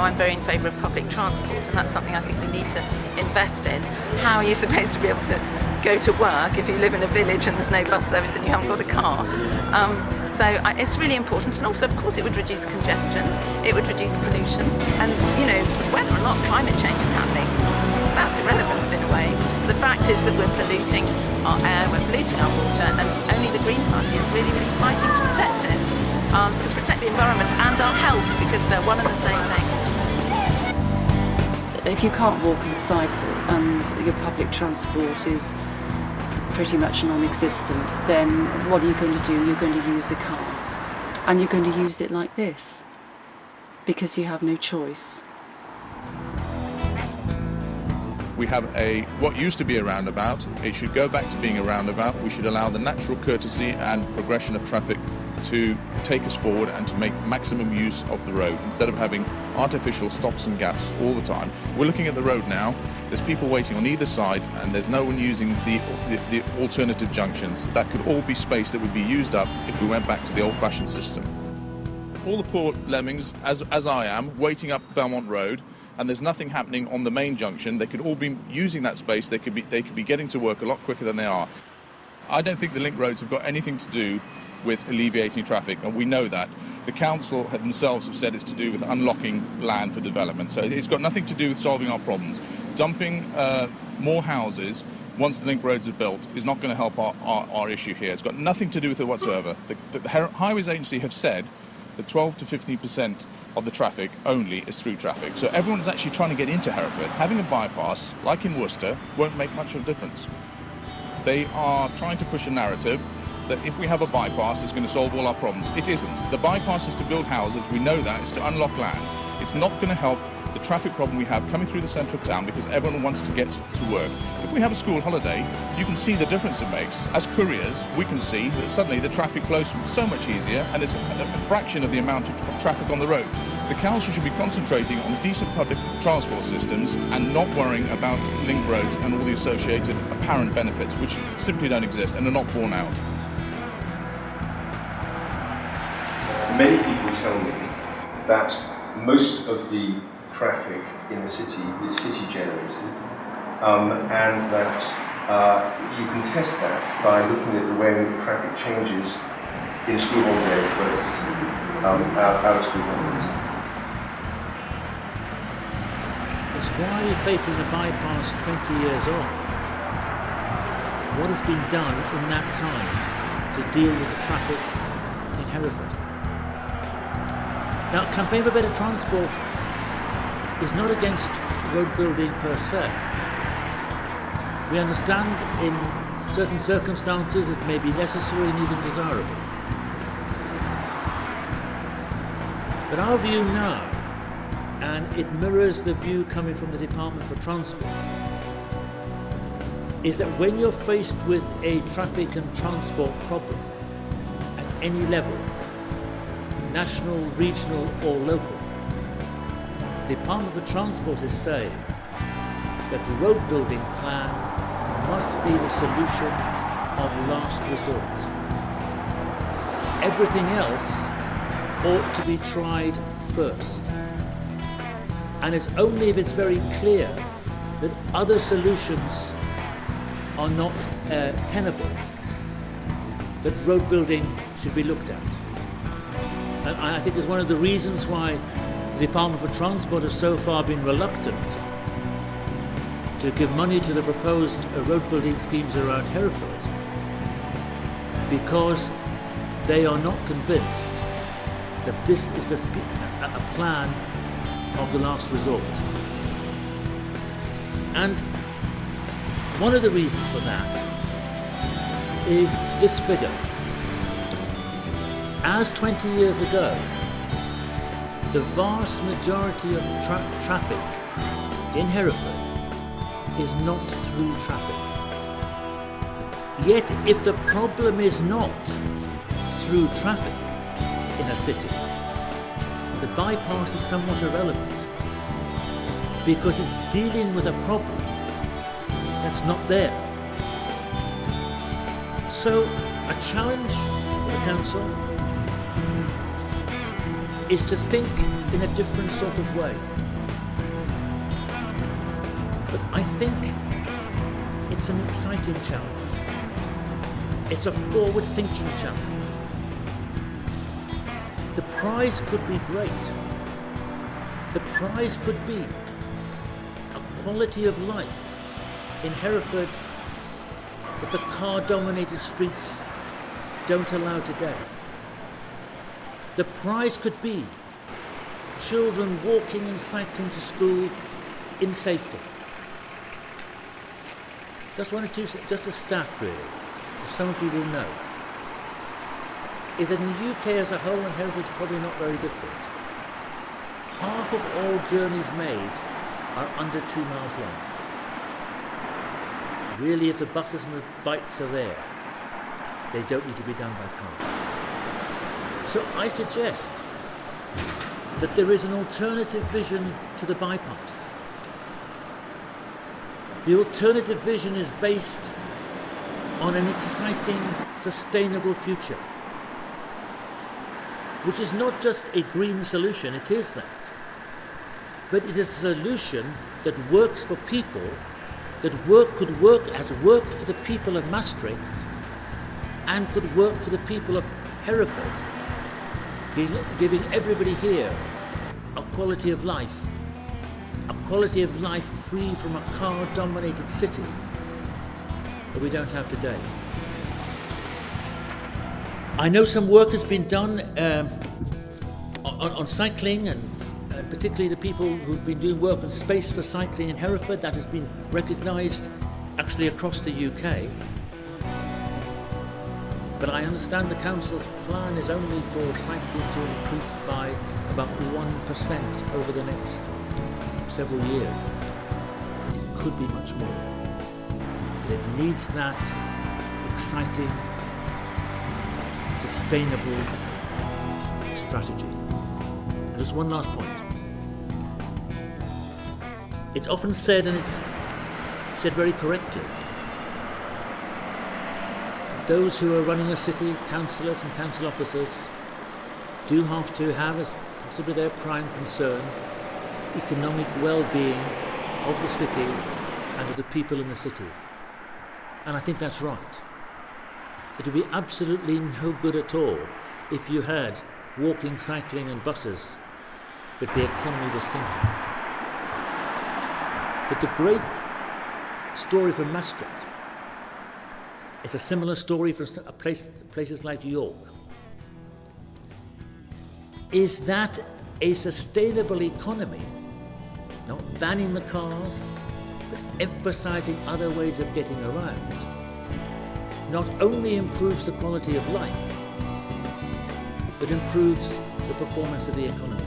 I'm very in favour of public transport, and that's something I think we need to invest in. How are you supposed to be able to go to work if you live in a village and there's no bus service and you haven't got a car? It's really important, and also of course it would reduce congestion, it would reduce pollution, and whether or not climate change is happening, that's irrelevant in a way. The fact is that we're polluting our air, we're polluting our water, and only the Green Party is really, really fighting to protect it, to protect the environment and our health, because they're one and the same thing. If you can't walk and cycle and your public transport is pretty much non-existent, then what are you going to do? You're going to use a car, and you're going to use it like this because you have no choice. We have what used to be a roundabout. It should go back to being a roundabout. We should allow the natural courtesy and progression of traffic to take us forward and to make maximum use of the road instead of having artificial stops and gaps all the time. We're looking at the road now. There's people waiting on either side, and there's no one using the alternative junctions. That could all be space that would be used up if we went back to the old-fashioned system. All the poor lemmings, as I am, waiting up Belmont Road, and there's nothing happening on the main junction. They could all be using that space. They could be getting to work a lot quicker than they are. I don't think the link roads have got anything to do with alleviating traffic, and we know that. The council themselves have said it's to do with unlocking land for development, so it's got nothing to do with solving our problems. Dumping more houses once the link roads are built is not going to help our issue here. It's got nothing to do with it whatsoever. The Highways Agency have said that 12 to 15% of the traffic only is through traffic. So everyone is actually trying to get into Hereford. Having a bypass, like in Worcester, won't make much of a difference. They are trying to push a narrative that if we have a bypass, it's going to solve all our problems. It isn't. The bypass is to build houses. We know that. It's to unlock land. It's not going to help the traffic problem we have coming through the centre of town because everyone wants to get to work. If we have a school holiday, you can see the difference it makes. As couriers, we can see that suddenly the traffic flows so much easier, and it's a fraction of the amount of traffic on the road. The council should be concentrating on decent public transport systems and not worrying about link roads and all the associated apparent benefits, which simply don't exist and are not borne out. Many people tell me that most of the traffic in the city is city generated, and that you can test that by looking at the way the traffic changes in school holidays versus out of school holidays. It's why are you facing a bypass 20 years on? What has been done in that time to deal with the traffic in Hereford? Now, Campaign for Better Transport is not against road building per se. We understand in certain circumstances it may be necessary and even desirable. But our view now, and it mirrors the view coming from the Department for Transport, is that when you're faced with a traffic and transport problem at any level, national, regional or local, the Department for Transport is saying that the road building plan must be the solution of last resort. Everything else ought to be tried first. And it's only if it's very clear that other solutions are not tenable that road building should be looked at. And I think it's one of the reasons why the Department for Transport has so far been reluctant to give money to the proposed road building schemes around Hereford, because they are not convinced that this is a plan of the last resort. And one of the reasons for that is this figure. As 20 years ago, the vast majority of traffic in Hereford is not through traffic. Yet if the problem is not through traffic in a city, the bypass is somewhat irrelevant, because it's dealing with a problem that's not there. So a challenge for the council is to think in a different sort of way. But I think it's an exciting challenge. It's a forward-thinking challenge. The prize could be great. The prize could be a quality of life in Hereford that the car-dominated streets don't allow today. The prize could be children walking and cycling to school in safety. Just a stat really, some of you will know, is that in the UK as a whole, and Hereford is probably not very different, half of all journeys made are under 2 miles long. Really, if the buses and the bikes are there, they don't need to be done by car. So I suggest that there is an alternative vision to the bypass. The alternative vision is based on an exciting, sustainable future, which is not just a green solution, it is that, but it is a solution that works for people, that has worked for the people of Maastricht and could work for the people of Hereford, giving everybody here a quality of life free from a car-dominated city that we don't have today. I know some work has been done on cycling, and particularly the people who've been doing work on space for cycling in Hereford. That has been recognised actually across the UK. But I understand the council's plan is only for cycling to increase by about 1% over the next several years. It could be much more. But it needs that exciting, sustainable strategy. And just one last point. It's often said, and it's said very correctly, those who are running a city, councillors and council officers, do have to have as possibly their prime concern economic well-being of the city and of the people in the city. And I think that's right. It would be absolutely no good at all if you had walking, cycling and buses, but the economy was sinking. But the great story from Maastricht is a similar story for places like York. Is that a sustainable economy, not banning the cars, but emphasising other ways of getting around, not only improves the quality of life, but improves the performance of the economy.